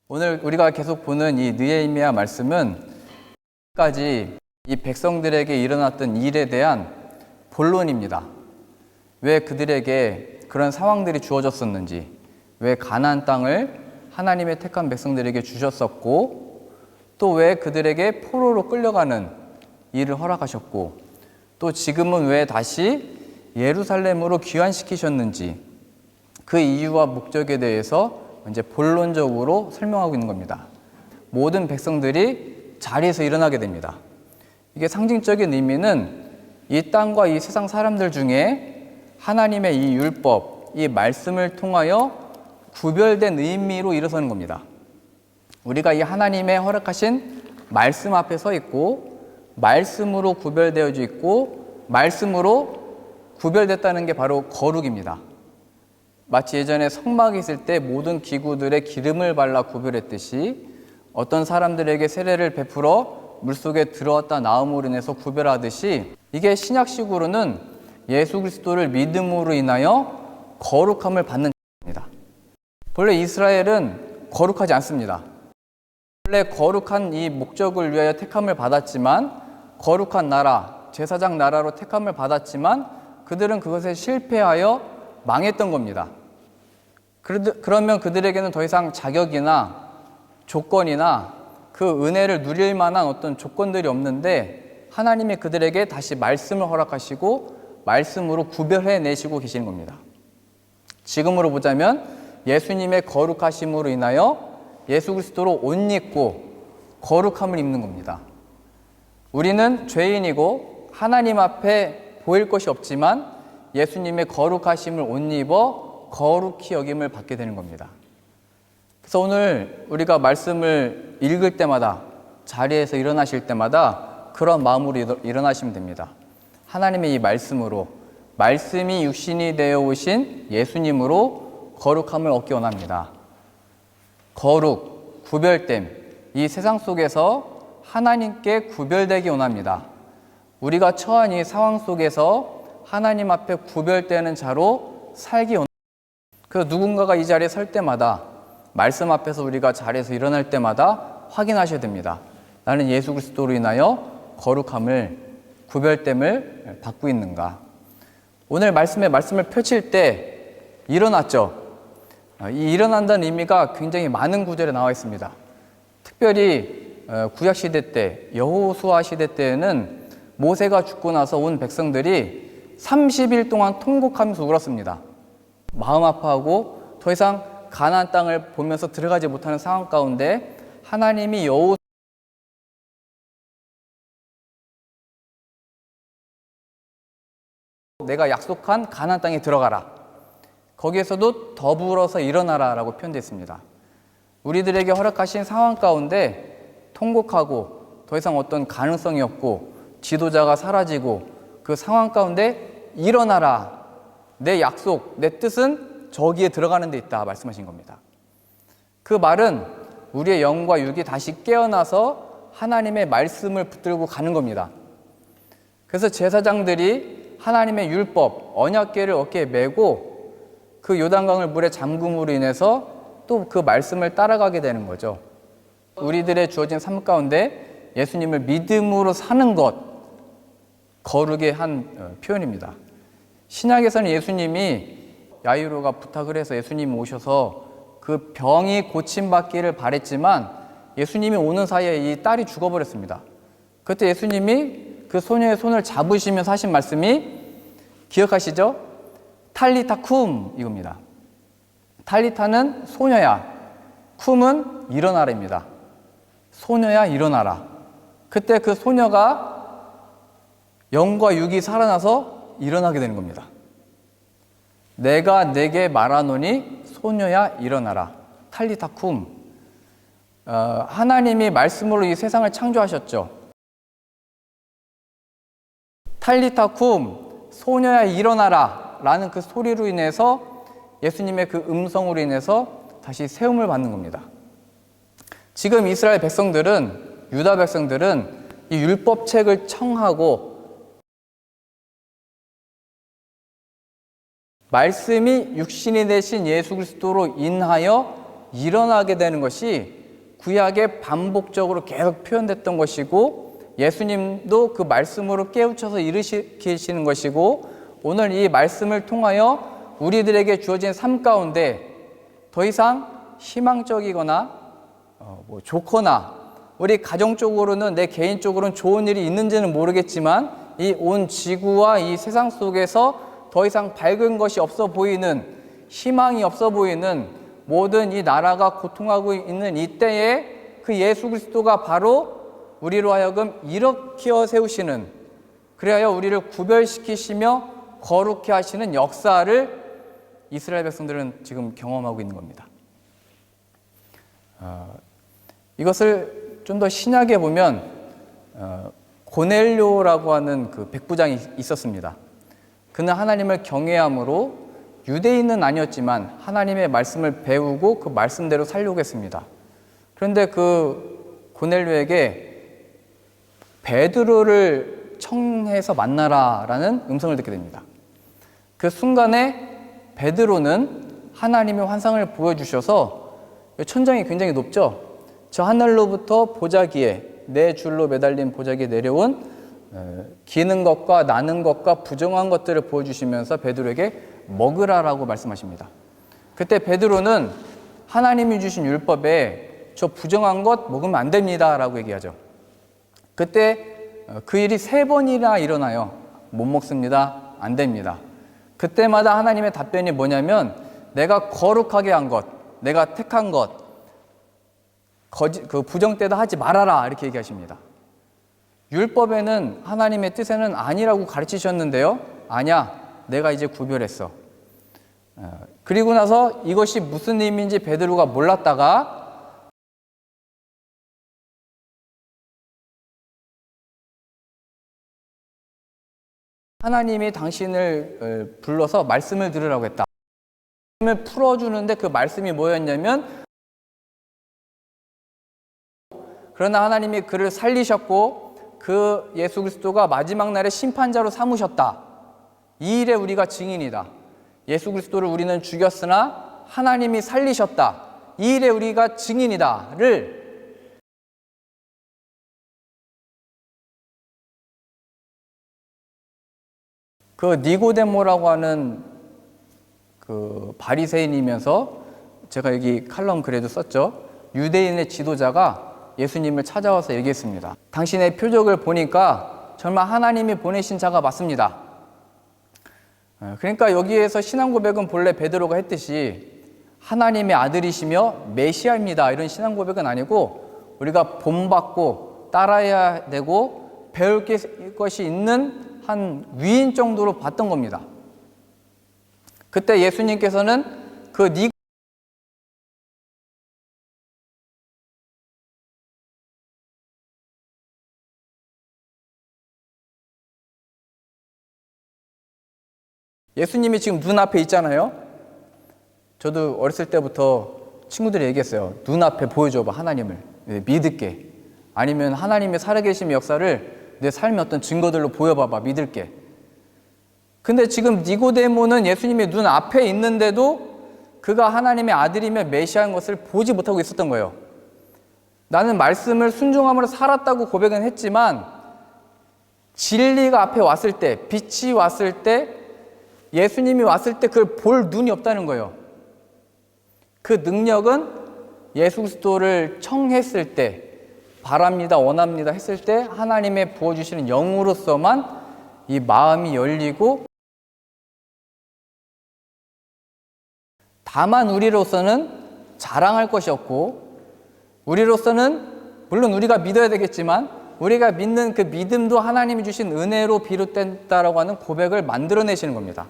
오늘 우리가 계속 보는 이 느헤미야 말씀은 까지 이 백성들에게 일어났던 일에 대한 본론입니다. 왜 그들에게 그런 상황들이 주어졌었는지, 왜 가나안 땅을 하나님의 택한 백성들에게 주셨었고, 또 왜 그들에게 포로로 끌려가는 일을 허락하셨고, 또 지금은 왜 다시 예루살렘으로 귀환시키셨는지, 그 이유와 목적에 대해서 이제 본론적으로 설명하고 있는 겁니다. 모든 백성들이 자리에서 일어나게 됩니다. 이게 상징적인 의미는 이 땅과 이 세상 사람들 중에 하나님의 이 율법, 이 말씀을 통하여 구별된 의미로 일어서는 겁니다. 우리가 이 하나님의 허락하신 말씀 앞에 서 있고, 말씀으로 구별되어져 있고, 말씀으로 구별됐다는 게 바로 거룩입니다. 마치 예전에 성막이 있을 때 모든 기구들에 기름을 발라 구별했듯이 어떤 사람들에게 세례를 베풀어 물속에 들어왔다 나옴으로 인해서 구별하듯이, 이게 신약식으로는 예수 그리스도를 믿음으로 인하여 거룩함을 받는 겁니다. 본래 이스라엘은 거룩하지 않습니다. 원래 거룩한 이 목적을 위하여 택함을 받았지만, 거룩한 나라, 제사장 나라로 택함을 받았지만 그들은 그것에 실패하여 망했던 겁니다. 그러면 그들에게는 더 이상 자격이나 조건이나 그 은혜를 누릴 만한 어떤 조건들이 없는데, 하나님이 그들에게 다시 말씀을 허락하시고 말씀으로 구별해내시고 계시는 겁니다. 지금으로 보자면 예수님의 거룩하심으로 인하여 예수 그리스도로 옷 입고 거룩함을 입는 겁니다. 우리는 죄인이고 하나님 앞에 보일 것이 없지만 예수님의 거룩하심을 옷 입어 거룩히 여김을 받게 되는 겁니다. 그래서 오늘 우리가 말씀을 읽을 때마다, 자리에서 일어나실 때마다 그런 마음으로 일어나시면 됩니다. 하나님의 이 말씀으로, 말씀이 육신이 되어 오신 예수님으로 거룩함을 얻기 원합니다. 거룩, 구별됨, 이 세상 속에서 하나님께 구별되기 원합니다. 우리가 처한 이 상황 속에서 하나님 앞에 구별되는 자로 살기 원합니다. 그래서 누군가가 이 자리에 설 때마다, 말씀 앞에서 우리가 자리에서 일어날 때마다 확인하셔야 됩니다. 나는 예수 그리스도로 인하여 거룩함을, 구별됨을 받고 있는가. 오늘 말씀을 펼칠 때 일어났죠. 이 일어난다는 의미가 굉장히 많은 구절에 나와 있습니다. 특별히 구약시대 때, 여호수아 시대 때에는 모세가 죽고 나서 온 백성들이 30일 동안 통곡하면서 울었습니다. 마음 아파하고 더 이상 가나안 땅을 보면서 들어가지 못하는 상황 가운데 하나님이 내가 약속한 가나안 땅에 들어가라. 거기에서도 더불어서 일어나라 라고 표현되어 우리들에게 허락하신 상황 가운데 통곡하고 더 이상 어떤 가능성이 없고 지도자가 사라지고 그 상황 가운데 일어나라. 내 약속, 내 뜻은 저기에 들어가는 데 있다 말씀하신 겁니다. 그 말은 우리의 영과 육이 다시 깨어나서 하나님의 말씀을 붙들고 가는 겁니다. 그래서 제사장들이 하나님의 율법, 언약궤를 어깨에 메고 그 요단강을 물에 잠금으로 인해서 또 그 말씀을 따라가게 되는 거죠. 우리들의 주어진 삶 가운데 예수님을 믿음으로 사는 것, 거룩의 한 표현입니다. 신약에서는 예수님이, 야이로가 부탁을 해서 예수님이 오셔서 그 병이 고침받기를 바랬지만 예수님이 오는 사이에 이 딸이 죽어버렸습니다. 그때 예수님이 그 소녀의 손을 잡으시면서 하신 말씀이 기억하시죠? 탈리타 쿰 이겁니다. 탈리타는 소녀야, 쿰은 일어나라입니다. 소녀야 일어나라. 그때 그 소녀가 영과 육이 살아나서 일어나게 되는 겁니다. 내가 내게 말하노니 소녀야 일어나라. 탈리타 쿰. 하나님이 말씀으로 이 세상을 창조하셨죠. 탈리타 쿰, 소녀야 일어나라 라는 그 소리로 인해서, 예수님의 그 음성으로 인해서 다시 세움을 받는 겁니다. 지금 이스라엘 백성들은, 유다 백성들은 이 율법책을 청하고 말씀이 육신이 되신 예수 그리스도로 인하여 일어나게 되는 것이 구약에 반복적으로 계속 표현됐던 것이고 예수님도 그 말씀으로 깨우쳐서 일으키시는 것이고 오늘 이 말씀을 통하여 우리들에게 주어진 삶 가운데 더 이상 희망적이거나 좋거나 우리 가정적으로는 내 개인적으로는 좋은 일이 있는지는 모르겠지만 이 온 지구와 이 세상 속에서 더 이상 밝은 것이 없어 보이는 희망이 없어 보이는 모든 이 나라가 고통하고 있는 이때에 그 예수 그리스도가 바로 우리로 하여금 일으켜 세우시는 그리하여 우리를 구별시키시며 거룩해 하시는 역사를 이스라엘 백성들은 지금 경험하고 있는 겁니다. 이것을 좀 더 신약에 보면 고넬료라고 하는 그 백부장이 있었습니다. 그는 하나님을 경외함으로 유대인은 아니었지만 하나님의 말씀을 배우고 그 말씀대로 살려고 했습니다. 그런데 그 고넬료에게 베드로를 청해서 만나라라는 음성을 듣게 됩니다. 그 순간에 베드로는 하나님의 환상을 보여주셔서 천장이 굉장히 높죠. 저 하늘로부터 보자기에 네 줄로 매달린 보자기에 내려온 기는 것과 나는 것과 부정한 것들을 보여주시면서 베드로에게 먹으라라고 말씀하십니다. 그때 베드로는 하나님이 주신 율법에 저 부정한 것 먹으면 안 됩니다 라고 얘기하죠. 그때 그 일이 3번이나 일어나요. 못 먹습니다. 안 됩니다. 그때마다 하나님의 답변이 뭐냐면 내가 거룩하게 한 것, 내가 택한 것, 그 부정되다 하지 말아라 이렇게 얘기하십니다. 율법에는 하나님의 뜻에는 아니라고 가르치셨는데요. 아니야, 내가 이제 구별했어. 그리고 나서 이것이 무슨 의미인지 베드로가 몰랐다가 하나님이 당신을 불러서 말씀을 들으라고 했다. 말씀을 풀어주는데 그 말씀이 뭐였냐면 그러나 하나님이 그를 살리셨고 그 예수 그리스도가 마지막 날에 심판자로 삼으셨다. 이 일에 우리가 증인이다. 예수 그리스도를 우리는 죽였으나 하나님이 살리셨다. 이 일에 우리가 증인이다를 그 니고데모라고 하는 그 바리새인이면서 제가 여기 칼럼 글에도 썼죠. 유대인의 지도자가 예수님을 찾아와서 얘기했습니다. 당신의 표적을 보니까 정말 하나님이 보내신 자가 맞습니다. 그러니까 여기에서 신앙 고백은 본래 베드로가 했듯이 하나님의 아들이시며 메시아입니다. 이런 신앙 고백은 아니고 우리가 본받고 따라야 되고 배울 것이 있는 한 위인 정도로 봤던 겁니다. 그때 예수님께서는 그 예수님이 지금 눈앞에 있잖아요. 저도 어렸을 때부터 친구들이 얘기했어요. 눈앞에 보여줘봐 하나님을 믿을게. 아니면 하나님의 살아계심 역사를 내 삶의 어떤 증거들로 보여봐봐 믿을게. 근데 지금 니고데모는 예수님의 눈앞에 있는데도 그가 하나님의 아들이며 메시아인 것을 보지 못하고 있었던 거예요. 나는 말씀을 순종함으로 살았다고 고백은 했지만 진리가 앞에 왔을 때, 빛이 왔을 때, 예수님이 왔을 때 그걸 볼 눈이 없다는 거예요. 그 능력은 예수 그리스도를 청했을 때, 바랍니다, 원합니다 했을 때 하나님의 부어주시는 영으로서만 이 마음이 열리고, 다만 우리로서는 자랑할 것이 없고, 우리로서는 물론 우리가 믿어야 되겠지만 우리가 믿는 그 믿음도 하나님이 주신 은혜로 비롯된다라고 하는 고백을 만들어내시는 겁니다.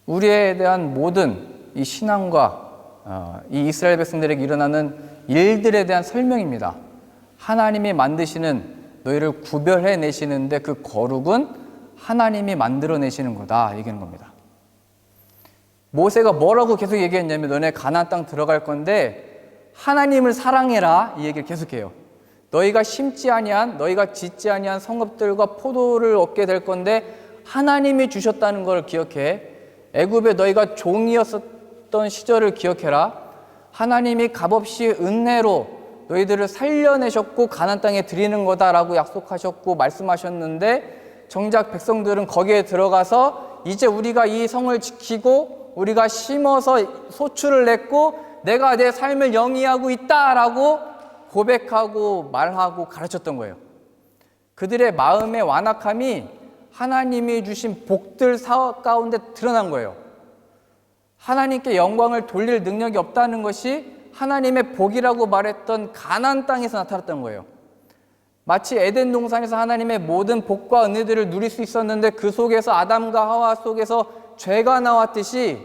우리에 대한 모든 이 신앙과 이 이스라엘 백성들에게 일어나는 일들에 대한 설명입니다. 하나님이 만드시는 너희를 구별해내시는데 그 거룩은 하나님이 만들어내시는 거다 얘기하는 겁니다. 모세가 뭐라고 계속 얘기했냐면 너네 가나안 땅 들어갈 건데 하나님을 사랑해라 이 얘기를 계속해요. 너희가 심지 아니한, 너희가 짓지 아니한 성읍들과 포도를 얻게 될 건데 하나님이 주셨다는 걸 기억해. 애굽에 너희가 종이었었던 시절을 기억해라. 하나님이 값없이 은혜로 너희들을 살려내셨고 가나안 땅에 드리는 거다라고 약속하셨고 말씀하셨는데, 정작 백성들은 거기에 들어가서 이제 우리가 이 성을 지키고 우리가 심어서 소출을 냈고 내가 내 삶을 영위하고 있다라고 고백하고 말하고 가르쳤던 거예요. 그들의 마음의 완악함이 하나님이 주신 복들 가운데 드러난 거예요. 하나님께 영광을 돌릴 능력이 없다는 것이 하나님의 복이라고 말했던 가나안 땅에서 나타났던 거예요. 마치 에덴 동산에서 하나님의 모든 복과 은혜들을 누릴 수 있었는데 그 속에서 아담과 하와 속에서 죄가 나왔듯이,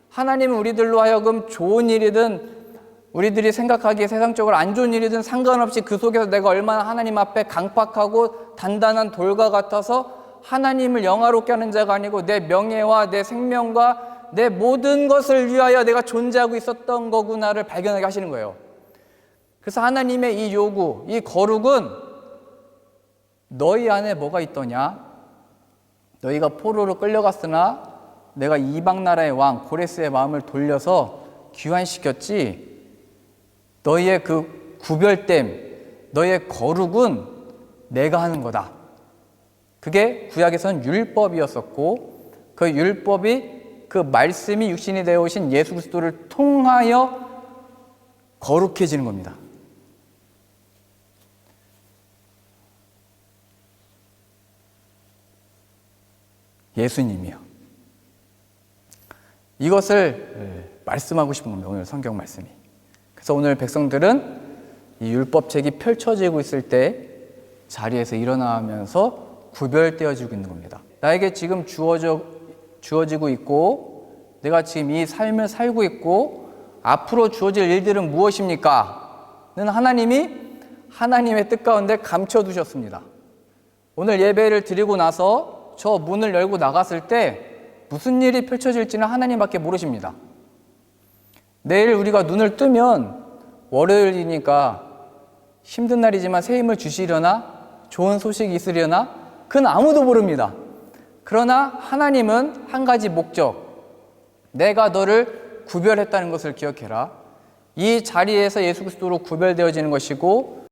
하나님은 우리들로 하여금 좋은 일이든 우리들이 생각하기에 세상적으로 안 좋은 일이든 상관없이 그 속에서 내가 얼마나 하나님 앞에 강팍하고 단단한 돌과 같아서 하나님을 영화롭게 하는 자가 아니고 내 명예와 내 생명과 내 모든 것을 위하여 내가 존재하고 있었던 거구나를 발견하게 하시는 거예요. 그래서 하나님의 이 요구, 이 거룩은 너희 안에 뭐가 있더냐? 너희가 포로로 끌려갔으나 내가 이방 나라의 왕 고레스의 마음을 돌려서 귀환시켰지, 너희의 그 구별됨, 너희의 거룩은 내가 하는 거다. 그게 구약에서는 율법이었었고, 그 율법이, 그 말씀이 육신이 되어 오신 예수 그리스도를 통하여 거룩해지는 겁니다. 예수님이요. 이것을 말씀하고 싶은 겁니다. 오늘 성경 말씀이. 그래서 오늘 백성들은 이 율법책이 펼쳐지고 있을 때 자리에서 일어나면서 구별되어지고 있는 겁니다. 나에게 지금 주어지고 있고 내가 지금 이 삶을 살고 있고 앞으로 주어질 일들은 무엇입니까? 는 하나님이 하나님의 뜻 가운데 감춰두셨습니다. 오늘 예배를 드리고 나서 저 문을 열고 나갔을 때 무슨 일이 펼쳐질지는 하나님밖에 모르십니다. 내일 우리가 눈을 뜨면 월요일이니까 힘든 날이지만 새 힘을 주시려나? 좋은 소식이 있으려나? 그건 아무도 모릅니다. 그러나 하나님은 한 가지 목적, 내가 너를 구별했다는 것을 기억해라. 이 자리에서 예수 그리스도로 구별되어지는 것이고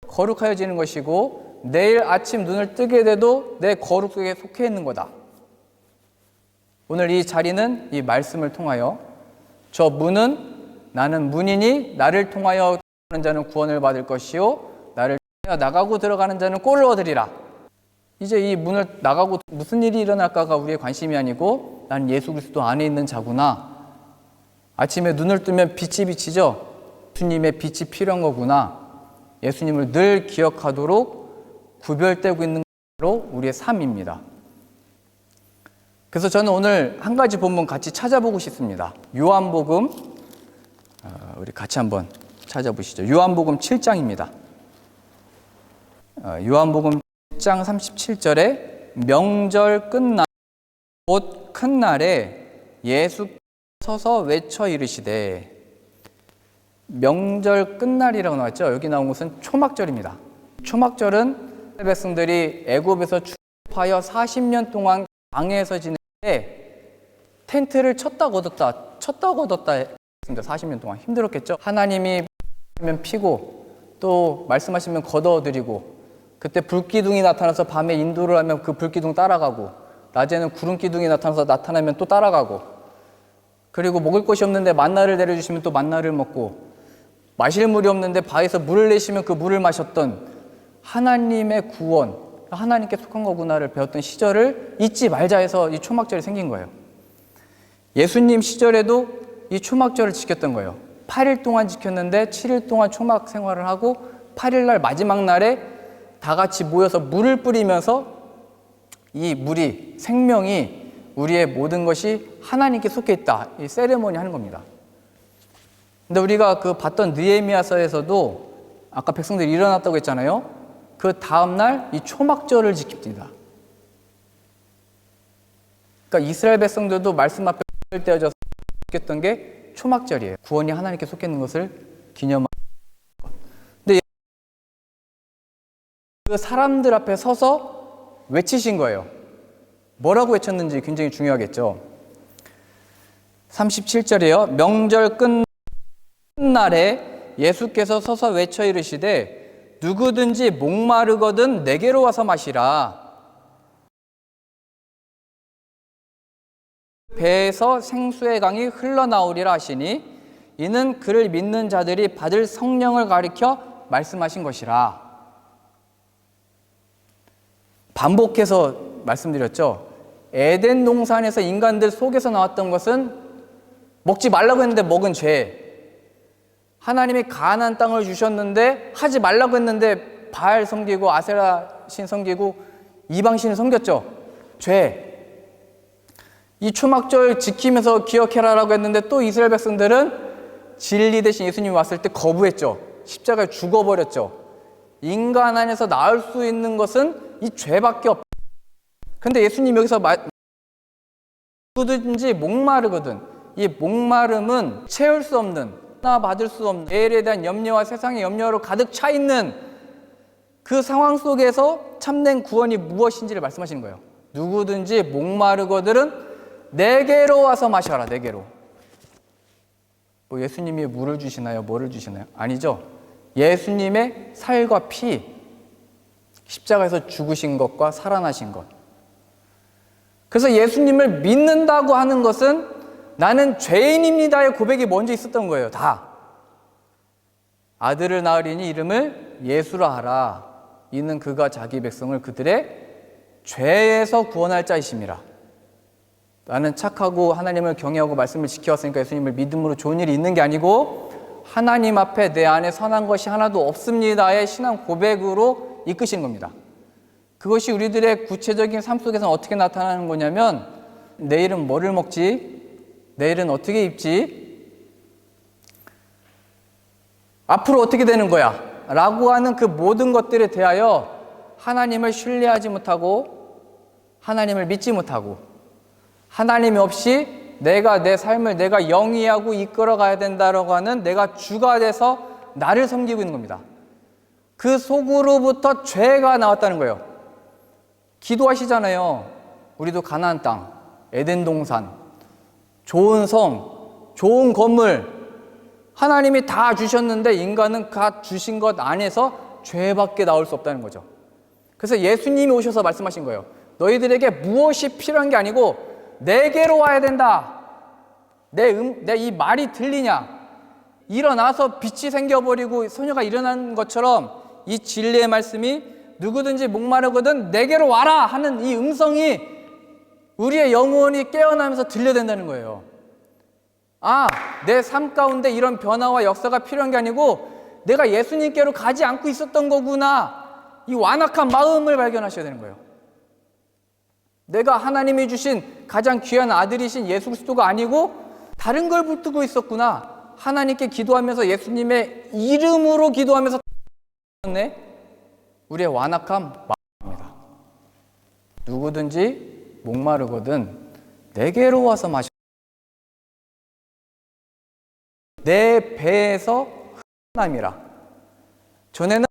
거룩하여지는 것이고 내일 아침 눈을 뜨게 돼도 내 거룩 속에 속해 있는 거다. 오늘 이 자리는 이 말씀을 통하여 저 문은 나는 문이니 나를 통하여 들어가는 자는 구원을 받을 것이요 나를 통하여 나가고 들어가는 자는 꼴을 얻으리라. 이제 이 문을 나가고 무슨 일이 일어날까가 우리의 관심이 아니고 나는 예수 그리스도 안에 있는 자구나. 아침에 눈을 뜨면 빛이 비치죠. 예수님의 빛이 필요한 거구나. 예수님을 늘 기억하도록 구별되고 있는 것으로 우리의 삶입니다. 그래서 저는 오늘 한 가지 본문 같이 찾아보고 싶습니다. 요한복음, 우리 같이 한번 찾아보시죠. 요한복음 7장입니다. 요한복음 7장 37절에 명절 끝날 곧 큰 날에 예수 서서 외쳐 이르시되, 명절 끝날이라고 나왔죠. 여기 나온 것은 초막절입니다. 초막절은 백성들이 애굽에서 출애굽하여 40년 동안 광야에서 지내는데 텐트를 쳤다 걷었다 했습니다. 40년 동안 힘들었겠죠. 하나님이 하면 피고 또 말씀하시면 걷어드리고, 그때 불기둥이 나타나서 밤에 인도를 하면 그 불기둥 따라가고, 낮에는 구름기둥이 나타나면 또 따라가고, 그리고 먹을 것이 없는데 만나를 내려주시면 또 만나를 먹고, 마실 물이 없는데 바에서 물을 내시면 그 물을 마셨던 하나님의 구원, 하나님께 속한 거구나를 배웠던 시절을 잊지 말자 해서 이 초막절이 생긴 거예요. 예수님 시절에도 이 초막절을 지켰던 거예요. 8일 동안 지켰는데 7일 동안 초막 생활을 하고 8일 날 마지막 날에 다 같이 모여서 물을 뿌리면서 이 물이, 생명이, 우리의 모든 것이 하나님께 속해 있다, 이 세레모니 하는 겁니다. 근데 우리가 그 봤던 느헤미야서에서도 아까 백성들이 일어났다고 했잖아요. 그 다음날 이 초막절을 지킵니다. 그러니까 이스라엘 백성들도 말씀 앞에 떼어져서 지켰던 게 초막절이에요. 구원이 하나님께 속해 있는 것을 기념하는 것. 근데 그 사람들 앞에 서서 외치신 거예요. 뭐라고 외쳤는지 굉장히 중요하겠죠. 37절이에요. 명절 끝날에 예수께서 서서 외쳐 이르시되 누구든지 목마르거든 내게로 와서 마시라. 배에서 생수의 강이 흘러나오리라 하시니 이는 그를 믿는 자들이 받을 성령을 가리켜 말씀하신 것이라. 반복해서 말씀드렸죠. 에덴 동산에서 인간들 속에서 나왔던 것은 먹지 말라고 했는데 먹은 죄. 하나님이 가나안 땅을 주셨는데 하지 말라고 했는데 바알 섬기고 아세라 신 섬기고 이방 신을 섬겼죠. 죄. 이 초막절 지키면서 기억해라라고 했는데 또 이스라엘 백성들은 진리 대신 예수님이 왔을 때 거부했죠. 십자가에 죽어버렸죠. 인간 안에서 나을 수 있는 것은 이 죄밖에 없다. 근데 예수님 여기서 누구든지 목마르거든. 이 목마름은 채울 수 없는, 하나 받을 수 없는, 내일에 대한 염려와 세상의 염려로 가득 차 있는 그 상황 속에서 참된 구원이 무엇인지를 말씀하시는 거예요. 누구든지 목마르거든 내게로 와서 마셔라. 내게로. 뭐 예수님이 물을 주시나요? 뭐를 주시나요? 아니죠. 예수님의 살과 피, 십자가에서 죽으신 것과 살아나신 것. 그래서 예수님을 믿는다고 하는 것은 나는 죄인입니다의 고백이 먼저 있었던 거예요. 다. 아들을 낳으리니 이름을 예수라 하라. 이는 그가 자기 백성을 그들의 죄에서 구원할 자이심이라. 나는 착하고 하나님을 경외하고 말씀을 지켜왔으니까 예수님을 믿음으로 좋은 일이 있는 게 아니고 하나님 앞에 내 안에 선한 것이 하나도 없습니다의 신앙 고백으로 이끄시는 겁니다. 그것이 우리들의 구체적인 삶 속에서는 어떻게 나타나는 거냐면 내일은 뭐를 먹지? 내일은 어떻게 입지? 앞으로 어떻게 되는 거야? 라고 하는 그 모든 것들에 대하여 하나님을 신뢰하지 못하고 하나님을 믿지 못하고 하나님 없이 내가 내 삶을 내가 영위하고 이끌어 가야 된다라고 하는 내가 주가 돼서 나를 섬기고 있는 겁니다. 그 속으로부터 죄가 나왔다는 거예요. 기도하시잖아요. 우리도 가나안 땅, 에덴 동산, 좋은 성, 좋은 건물 하나님이 다 주셨는데 인간은 다 주신 것 안에서 죄밖에 나올 수 없다는 거죠. 그래서 예수님이 오셔서 말씀하신 거예요. 너희들에게 무엇이 필요한 게 아니고 내게로 와야 된다. 내 이 말이 들리냐? 일어나서 빛이 생겨버리고 소녀가 일어난 것처럼 이 진리의 말씀이 누구든지 목마르거든 내게로 와라 하는 이 음성이 우리의 영혼이 깨어나면서 들려댄다는 거예요. 아, 내 삶 가운데 이런 변화와 역사가 필요한 게 아니고 내가 예수님께로 가지 않고 있었던 거구나. 이 완악한 마음을 발견하셔야 되는 거예요. 내가 하나님이 주신 가장 귀한 아들이신 예수 그리스도가 아니고 다른 걸 붙들고 있었구나. 하나님께 기도하면서 예수님의 이름으로 기도하면서 우리의 완악한 마음입니다. 누구든지 목마르거든 내게로 와서 마셔. 내 배에서 흐름남이라. 전에는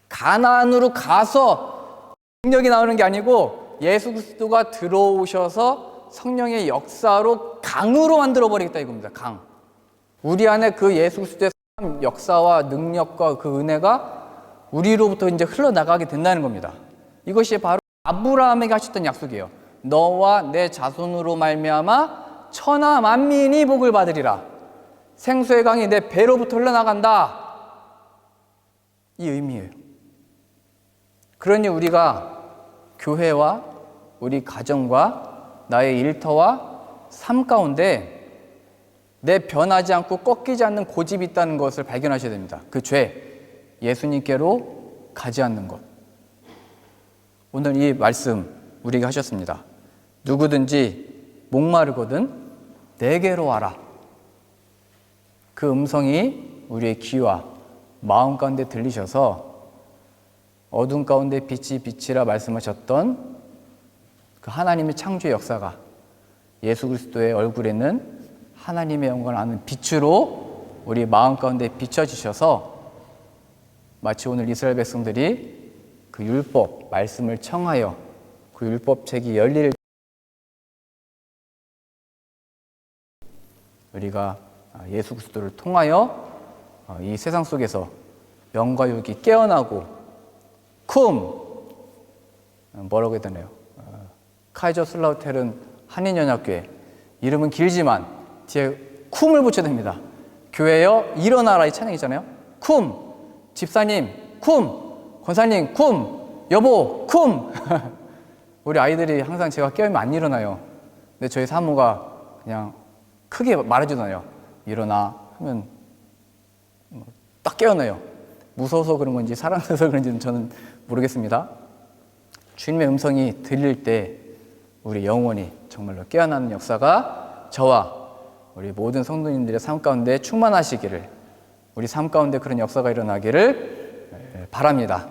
가나안으로 가서 능력이 나오는 게 아니고 예수 그리스도가 들어오셔서 성령의 역사로 강으로 만들어버리겠다 이겁니다. 강. 우리 안에 그 예수 그리스도의 역사와 능력과 그 은혜가 우리로부터 이제 흘러나가게 된다는 겁니다. 이것이 바로 아브라함에게 하셨던 약속이에요. 너와 내 자손으로 말미암아 천하 만민이 복을 받으리라. 생수의 강이 내 배로부터 흘러나간다. 이 의미예요. 그러니 우리가 교회와 우리 가정과 나의 일터와 삶 가운데 내 변하지 않고 꺾이지 않는 고집이 있다는 것을 발견하셔야 됩니다. 그 죄, 예수님께로 가지 않는 것. 오늘 이 말씀 우리에게 하셨습니다. 누구든지 목마르거든 내게로 와라. 그 음성이 우리의 귀와 마음 가운데 들리셔서 어둠 가운데 빛이 빛이라 말씀하셨던 그 하나님의 창조의 역사가 예수 그리스도의 얼굴에 있는 하나님의 영광을 아는 빛으로 우리 마음 가운데 비춰지셔서 마치 오늘 이스라엘 백성들이 그 율법 말씀을 청하여 그 율법책이 열릴 우리가 예수 그리스도를 통하여 이 세상 속에서 영과 육이 깨어나고 뭐라고 해야 되나요? 카이저슬라우텔은 한인연합교회 이름은 길지만 뒤에 쿰을 붙여야 됩니다. 교회여 일어나라 이 찬양이잖아요. 쿰 집사님 쿰 권사님 쿰 여보 쿰 우리 아이들이 항상 제가 깨우면 안 일어나요. 근데 저희 사모가 그냥 크게 말해주잖아요. 일어나 하면 딱 깨어나요. 무서워서 그런 건지 사랑해서 그런지는 저는 모르겠습니다. 주님의 음성이 들릴 때 우리 영혼이 정말로 깨어나는 역사가 저와 우리 모든 성도님들의 삶 가운데 충만하시기를, 우리 삶 가운데 그런 역사가 일어나기를 바랍니다.